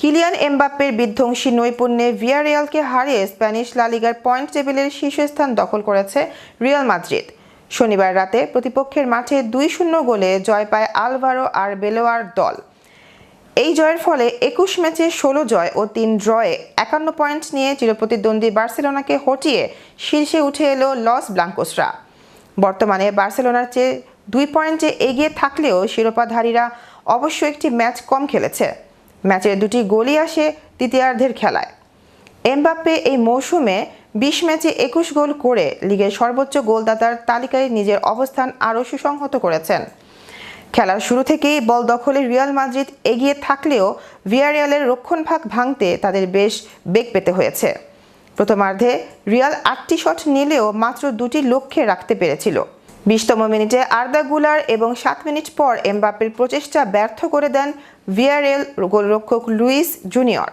Kylian এমবাপ্পের বিধ্বংসী নৈপুণ্যে ভিয়ারিয়ালকে হারিয়ে স্প্যানিশ লা লিগার পয়েন্ট টেবিলের শীর্ষস্থান দখল করেছে রিয়াল মাদ্রিদ। শনিবার রাতে প্রতিপক্ষের মাঠে 2-0 গোলে জয় পায় আলভারো আরবেলোয়ার দল। এই জয়ের ফলে 21 ম্যাচে 16 জয় ও 3 ড্রয়ে 51 পয়েন্ট নিয়ে চিরপ্রতিদ্বন্দ্বী বার্সেলোনাকে হটিয়ে শীর্ষে উঠে এলো লস ব্লাঙ্কোসরা। বর্তমানে বার্সেলোনার চেয়ে 2 পয়েন্টে এগিয়ে থাকলেও শিরোপাধারীরা অবশ্য একটি ম্যাচ কম খেলেছে। ম্যাচের 2টি গোলই আসে দ্বিতীয়ার্ধের খেলায়। এমবাপ্পে এই মৌসুমে 20 ম্যাচে 21 গোল করে লিগের সর্বোচ্চ গোলদাতার তালিকায় নিজের অবস্থান আরও সুসংহত করেছেন। খেলার শুরু থেকেই বল দখলে রিয়াল মাদ্রিদ এগিয়ে থাকলেও ভিয়ারিয়ালের রক্ষণভাগ ভাঙতে তাদের বেশ বেগ পেতে হয়েছে। প্রথমার্ধে রিয়াল 8টি শট নিলেও মাত্র 2টি লক্ষ্যে রাখতে পেরেছিল। 20তম মিনিটে আর্দা গুলার এবং 7 মিনিট পর এমবাপ্পের প্রচেষ্টা ব্যর্থ করে দেন ভিয়ারিয়াল গোলরক্ষক লুইস জুনিয়র।